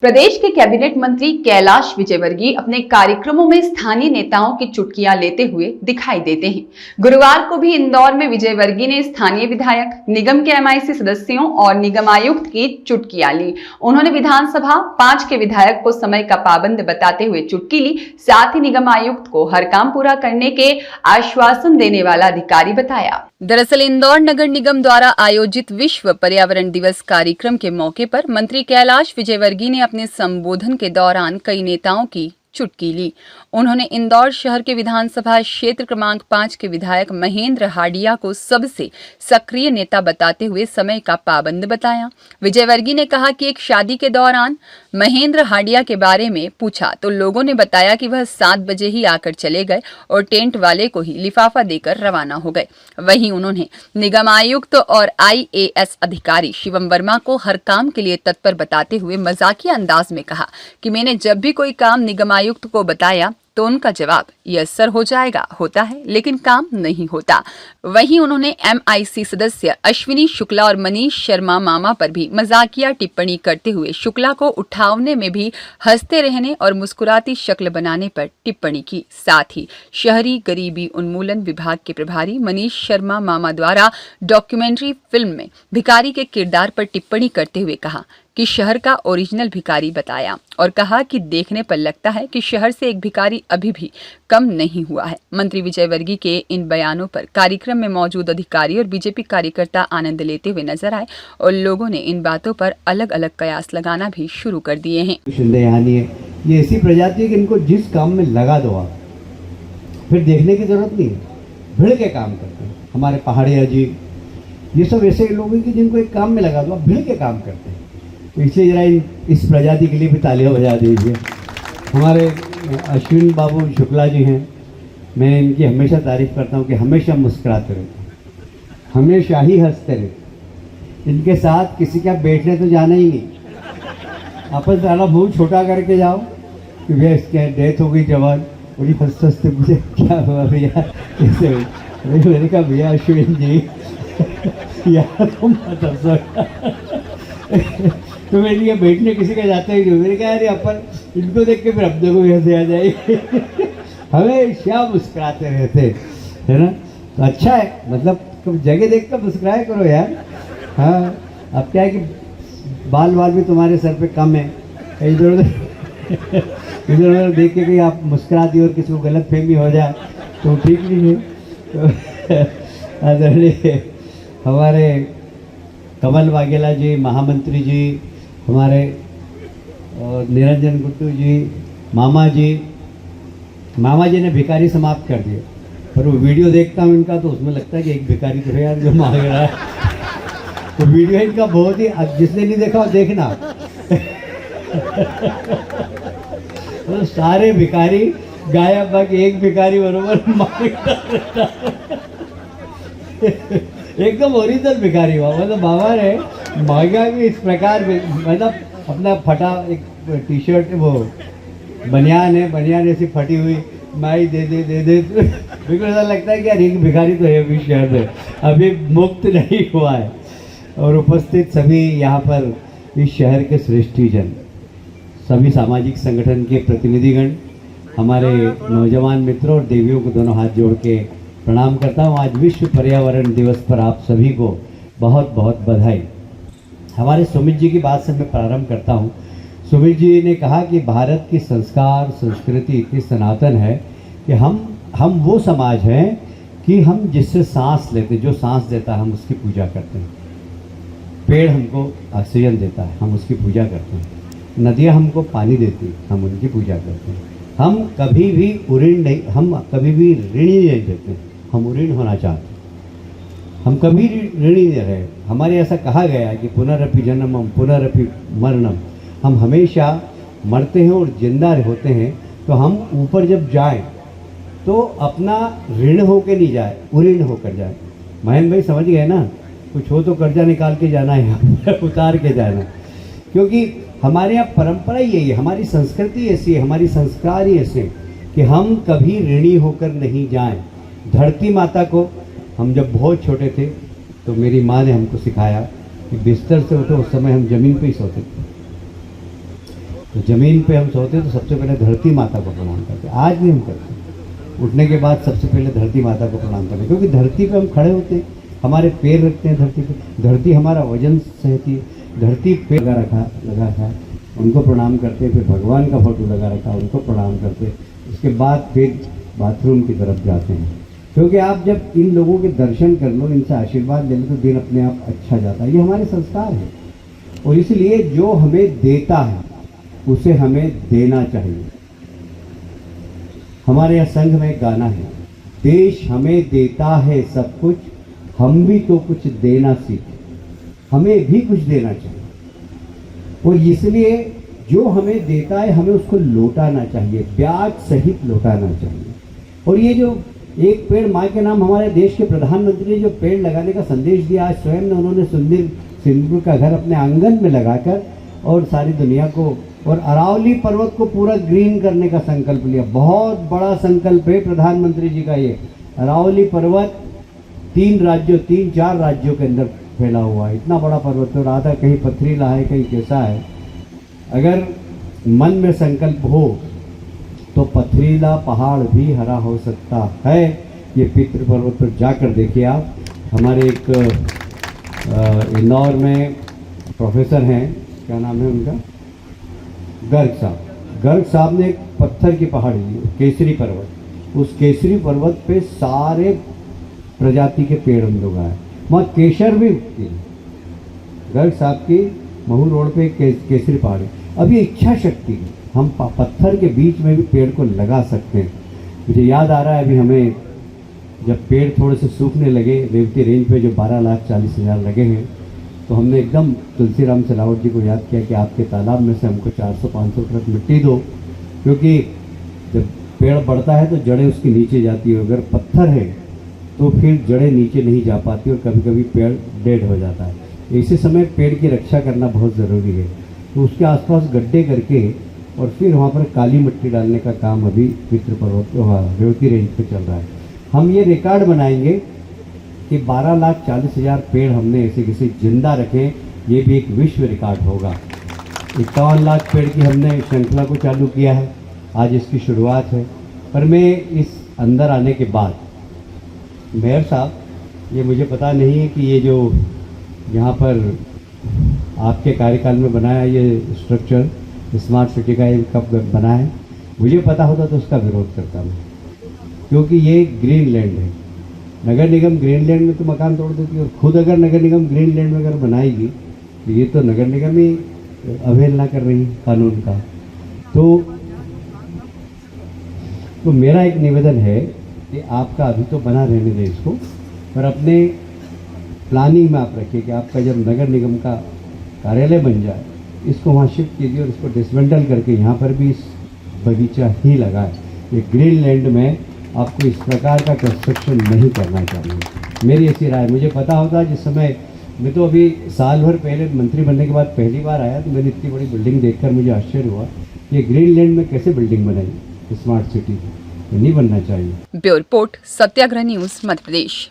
प्रदेश के कैबिनेट मंत्री कैलाश विजयवर्गीय अपने कार्यक्रमों में स्थानीय नेताओं की चुटकियां लेते हुए दिखाई देते हैं। गुरुवार को भी इंदौर में विजयवर्गीय ने स्थानीय विधायक, निगम के एमआईसी सदस्यों और निगम आयुक्त की चुटकियां ली। उन्होंने विधानसभा 5 के विधायक को समय का पाबंद बताते हुए चुटकी ली। साथ ही निगम आयुक्त को हर काम पूरा करने के आश्वासन देने वाला अधिकारी बताया। दरअसल इंदौर नगर निगम द्वारा आयोजित विश्व पर्यावरण दिवस कार्यक्रम के मौके पर मंत्री कैलाश विजयवर्गीय ने अपने संबोधन के दौरान कई नेताओं की चुटकी ली। उन्होंने इंदौर शहर के विधानसभा क्षेत्र क्रमांक 5 के विधायक महेंद्र हाडिया को सबसे सक्रिय नेता बताते हुए समय का पाबंद बताया। विजयवर्गीय ने कहा कि एक शादी के दौरान महेंद्र हाडिया के बारे में पूछा तो लोगों ने बताया कि वह 7 बजे ही आकर चले गए और टेंट वाले को ही लिफाफा देकर रवाना हो गए। वहीं उन्होंने निगम आयुक्त और IAS अधिकारी शिवम वर्मा को हर काम के लिए तत्पर बताते हुए मजाकिया अंदाज में कहा कि मैंने जब भी कोई काम निगम आयुक्त को बताया तो उनका जवाब यह सर हो जाएगा, होता है लेकिन काम नहीं होता। वहीं उन्होंने MIC सदस्य अश्विनी शुक्ला और मनीष शर्मा मामा पर भी मजाकिया टिप्पणी करते हुए शुक्ला को उठावने में भी हंसते रहने और मुस्कुराती शक्ल बनाने पर टिप्पणी की। साथ ही शहरी गरीबी उन्मूलन विभाग के प्रभारी मनीष शर्मा मामा द्वारा डॉक्यूमेंट्री फिल्म में भिखारी के किरदार पर टिप्पणी करते हुए कहा कि शहर का ओरिजिनल भिखारी बताया और कहा कि देखने पर लगता है कि शहर से एक भिखारी अभी भी कम नहीं हुआ है। मंत्री विजयवर्गीय के इन बयानों पर कार्यक्रम में मौजूद अधिकारी और बीजेपी कार्यकर्ता आनंद लेते हुए नजर आए और लोगों ने इन बातों पर अलग अलग कयास लगाना भी शुरू कर दिए हैं। ये ऐसी प्रजाति है कि इनको जिस काम में लगा दो आप, फिर देखने की जरूरत नहीं है, भिड़ के काम करते हैं। हमारे पहाड़िया जी, ये सब ऐसे लोग हैं कि जिनको एक काम में लगा दो आप, भिड़ के काम करते हैं। तो इसलिए जरा इस प्रजाति के लिए भी तालियां बजा दीजिए। हमारे अश्विन बाबू शुक्ला जी हैं, मैं इनकी हमेशा तारीफ करता हूँ कि हमेशा मुस्कुराते रहते हैं, हमेशा ही हंसते रहते। इनके साथ किसी का बैठने तो जाना ही नहीं, आपस में मुँह छोटा करके जाओ कि भैया इसके डेथ हो गई जवान, बड़ी हंसते हंसते मुझे क्या हुआ भैया, कैसे हुई? मैंने कहा भैया अश्विन जी यार तुम मत हंसो तो मेरे लिए बैठने किसी का जाता ही नहीं। मैंने कहा अरे अपन इनको देख के फिर अपने को भी हंसी आ जाएगी हमेशा मुस्कुराते रहते है ना। तो अच्छा है, मतलब जगह देख कर मुस्कुराया करो यार। हाँ, अब क्या है कि बाल भी तुम्हारे सर पे कम है, इधर उधर देख के कहीं आप मुस्कुरा दी और किसी को गलत फहमी हो जाए तो ठीक नहीं है। तो आदरणीय हमारे कमल वाघेला जी, महामंत्री जी, हमारे निरंजन गुट्टू जी, मामा जी ने भिखारी समाप्त कर दिया। पर वो वीडियो देखता हूँ इनका तो उसमें लगता है कि एक भिखारी तो है यार जो मांग रहा है। तो वीडियो इनका बहुत ही, जिसने नहीं देखा वो देखना तो सारे भिखारी गायब, बाकी एक भिखारी बरोबर मांगता रहता एकदम ओरिजिनल भिखारी हुआ। मतलब बाबा ने मांगा भी इस प्रकार, मतलब अपना फटा एक टी शर्ट, वो बनियान ऐसी फटी हुई, माई दे बिल्कुल ऐसा लगता है कि यार एक भिखारी तो है अभी शहर में, अभी मुक्त नहीं हुआ है। और उपस्थित सभी यहाँ पर इस शहर के श्रेष्ठीजन, सभी सामाजिक संगठन के प्रतिनिधिगण, हमारे नौजवान मित्रों और देवियों को दोनों हाथ जोड़ के प्रणाम करता हूँ। आज विश्व पर्यावरण दिवस पर आप सभी को बहुत बहुत बधाई। हमारे सुमित जी की बात से मैं प्रारंभ करता हूँ। सुमित जी ने कहा कि भारत की संस्कार संस्कृति इतनी सनातन है कि हम वो समाज हैं कि हम जिससे सांस लेते, जो सांस देता है हम उसकी पूजा करते हैं। पेड़ हमको ऑक्सीजन देता है, हम उसकी पूजा करते हैं। नदियाँ हमको पानी देती है, हम उनकी पूजा करते हैं। हम कभी भी ऋणी नहीं देते, हम ऋण होना चाहते हैं। हम कभी ऋणी नहीं रहे। हमारे ऐसा कहा गया है कि पुनरपि जन्मम पुनरपि मरणम, हम हमेशा मरते हैं और जिंदा होते हैं। तो हम ऊपर जब जाएं तो अपना ऋण होकर नहीं जाए, उऋण होकर जाए। महेंद्र भाई समझ गए ना, कुछ हो तो कर्जा निकाल के जाना है, उतार के जाना। क्योंकि हमारे यहाँ परंपरा ही यही है, हमारी संस्कृति ऐसी है, हमारी संस्कार ही ऐसे कि हम कभी ऋणी होकर नहीं जाएं। धरती माता को हम जब बहुत छोटे थे तो मेरी माँ ने हमको सिखाया कि बिस्तर से उठो, उस समय हम जमीन पे ही सोते थे। तो ज़मीन पे हम सोते तो सबसे पहले धरती माता को प्रणाम करते, आज भी हम करते। उठने के बाद सबसे पहले धरती माता को प्रणाम करते, क्योंकि धरती पे हम खड़े होते हैं, हमारे पैर रखते हैं धरती पे, धरती हमारा वजन सहती है, धरती पे लगा था उनको प्रणाम करते, फिर भगवान का फोटो लगा रखा उनको प्रणाम करते, उसके बाद फिर बाथरूम की तरफ जाते हैं। क्योंकि आप जब इन लोगों के दर्शन कर लो, इनसे आशीर्वाद ले लो, तो दिन अपने आप अच्छा जाता है। ये हमारे संस्कार है, और इसलिए जो हमें देता है उसे हमें देना चाहिए। हमारे यहाँ संघ में एक गाना है, देश हमें देता है सब कुछ, हम भी तो कुछ देना सीखें। हमें भी कुछ देना चाहिए, और इसलिए जो हमें देता है हमें उसको लौटाना चाहिए, ब्याज सहित लौटाना चाहिए। और ये जो एक पेड़ माँ के नाम, हमारे देश के प्रधानमंत्री ने जो पेड़ लगाने का संदेश दिया, आज स्वयं ने उन्होंने सिंदूर का घर अपने आंगन में लगाकर और सारी दुनिया को, और अरावली पर्वत को पूरा ग्रीन करने का संकल्प लिया। बहुत बड़ा संकल्प है प्रधानमंत्री जी का ये। अरावली पर्वत 3-4 राज्यों के अंदर फैला हुआ है, इतना बड़ा पर्वत है, और आधा कहीं पथरीला है, कहीं कैसा है। अगर मन में संकल्प हो तो पथरीला पहाड़ भी हरा हो सकता है। ये पितृ पर्वत पर जाकर देखिए आप। हमारे एक इंदौर में प्रोफेसर हैं, क्या नाम है उनका, गर्ग साहब ने एक पत्थर की पहाड़ी ली, केसरी पर्वत। उस केसरी पर्वत पे सारे प्रजाति के पेड़ हम लोग आए, वहाँ केसर भी उगती है। गर्ग साहब की महू रोड पे केसरी पहाड़ी। अब ये इच्छा शक्ति है, हम पत्थर के बीच में भी पेड़ को लगा सकते हैं। मुझे याद आ रहा है, अभी हमें जब पेड़ थोड़े से सूखने लगे रेवती रेंज पे, जो 12,40,000 लगे हैं, तो हमने एकदम तुलसीराम सिलावट जी को याद किया कि आपके तालाब में से हमको 400-500 ट्रक मिट्टी दो, क्योंकि जब पेड़ बढ़ता है तो जड़ें उसके नीचे जाती है। अगर पत्थर है तो फिर जड़ें नीचे नहीं जा पाती और कभी कभी पेड़ डेड हो जाता है। इसी समय पेड़ की रक्षा करना बहुत ज़रूरी है। तो उसके आसपास गड्ढे करके और फिर वहाँ पर काली मिट्टी डालने का काम अभी पितृ पर्वत रेवती रेंज पे चल रहा है। हम ये रिकॉर्ड बनाएंगे कि 12,40,000 पेड़ हमने ऐसे किसी जिंदा रखे, ये भी एक विश्व रिकॉर्ड होगा। 51 लाख पेड़ की हमने श्रृंखला को चालू किया है, आज इसकी शुरुआत है। पर मैं इस अंदर आने के बाद, मेयर साहब, ये मुझे पता नहीं है कि ये जो यहाँ पर आपके कार्यकाल में बनाया ये स्ट्रक्चर स्मार्ट सिटी का, ये कब बना है। मुझे पता होता तो उसका विरोध करता मैं, क्योंकि ये ग्रीन लैंड है। नगर निगम ग्रीन लैंड में तो मकान तोड़ देती है, और खुद अगर नगर निगम ग्रीन लैंड में अगर बनाएगी तो ये तो नगर निगम ही अवहेलना कर रही है कानून का। तो मेरा एक निवेदन है कि आपका अभी तो बना रहने दें इसको, पर अपने प्लानिंग में आप रखिए कि आपका जब नगर निगम का कार्यालय बन जाए, इसको वहाँ शिफ्ट कीजिए और इसको डिसमेंटल करके यहाँ पर भी इस बगीचा ही लगाए। ये ग्रीन लैंड में आपको इस प्रकार का कंस्ट्रक्शन नहीं करना चाहिए, मेरी ऐसी राय। मुझे पता होता जिस समय, मैं तो अभी साल भर पहले मंत्री बनने के बाद पहली बार आया, तो मैंने इतनी बड़ी बिल्डिंग देखकर मुझे आश्चर्य हुआ, ये ग्रीन लैंड में कैसे बिल्डिंग बनाई स्मार्ट सिटी की, नहीं बनना चाहिए। ब्यूरो रिपोर्ट, सत्याग्रह न्यूज, मध्य प्रदेश।